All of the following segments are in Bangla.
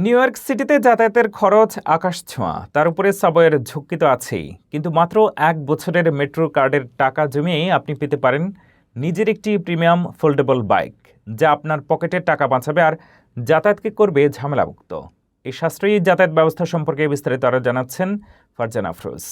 নিউ ইয়র্ক সিটিতে যাতায়াতের খরচ আকাশছোঁয়া, তার উপরে সাবওয়ের ঝুঁকি তো আছেই। কিন্তু মাত্র ১ বছরের মেট্রো কার্ডের টাকা জমিয়েই আপনি পেতে পারেন নিজের একটি প্রিমিয়াম ফোল্ডেবল বাইক, যা আপনার পকেটের টাকা বাঁচাবে আর যাতায়াতকে করবে ঝামেলামুক্ত। এই সাশ্রয়ী যাতায়াত ব্যবস্থা সম্পর্কে বিস্তারিত আরও জানাচ্ছেন ফারজানা আফরোজ।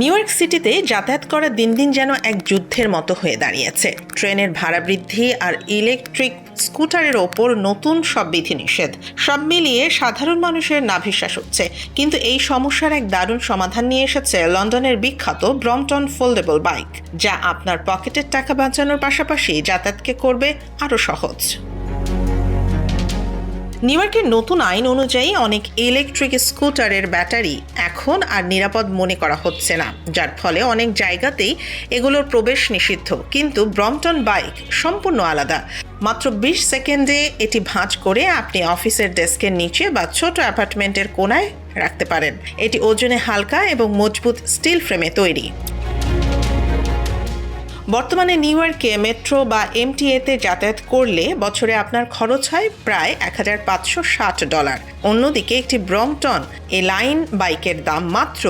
নিউ ইয়র্ক সিটিতে যাতায়াত করা দিন দিন যেন এক যুদ্ধের মতো হয়ে দাঁড়িয়েছে। ট্রেনের ভাড়া বৃদ্ধি আর ইলেকট্রিক স্কুটারের ওপর নতুন সব বিধিনিষেধ, সব মিলিয়ে সাধারণ মানুষের নাভিশ্বাস হচ্ছে। কিন্তু এই সমস্যার এক দারুণ সমাধান নিয়ে এসেছে লন্ডনের বিখ্যাত ব্রম্পটন ফোল্ডেবল বাইক, যা আপনার পকেটের টাকা বাঁচানোর পাশাপাশি যাতায়াতকে করবে আরও সহজ। নিউ ইয়র্কের নতুন আইন অনুযায়ী অনেক ইলেকট্রিক স্কুটারের ব্যাটারি এখন আর নিরাপদ মনে করা হচ্ছে না, যার ফলে অনেক জায়গাতেই এগুলোর প্রবেশ নিষিদ্ধ। কিন্তু ব্রম্পটন বাইক সম্পূর্ণ আলাদা। মাত্র ২০ সেকেন্ডে এটি ভাঁজ করে আপনি অফিসের ডেস্কের নিচে বা ছোট অ্যাপার্টমেন্টের কোণায় রাখতে পারেন। এটি ওজনে হালকা এবং মজবুত স্টিল ফ্রেমে তৈরি। বর্তমানে নিউ ইয়র্কে মেট্রো বা এমটিএতে যাতায়াত করলে বছরে আপনার খরচ হয় প্রায় $১,৫৬০। অন্যদিকে একটি ব্রম্পটন লাইন বাইকের দাম মাত্র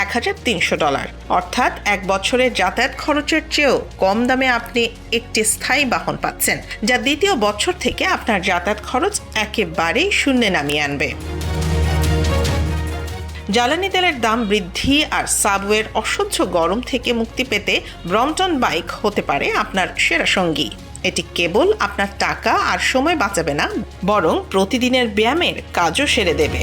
$১,৩০০, অর্থাৎ ১ বছরের যাতায়াত খরচের চেয়েও কম দামে আপনি একটি স্থায়ী বাহন পাচ্ছেন, যা দ্বিতীয় বছর থেকে আপনার যাতায়াত খরচ একেবারেই শূন্যে নামিয়ে আনবে। জ্বালানি তেলের দাম বৃদ্ধি আর সাবওয়ের অসহ্য গরম থেকে মুক্তি পেতে ব্রম্পটন বাইক হতে পারে আপনার সেরা সঙ্গী। এটি কেবল আপনার টাকা আর সময় বাঁচাবে না, বরং প্রতিদিনের ব্যায়ামের কাজও সেরে দেবে।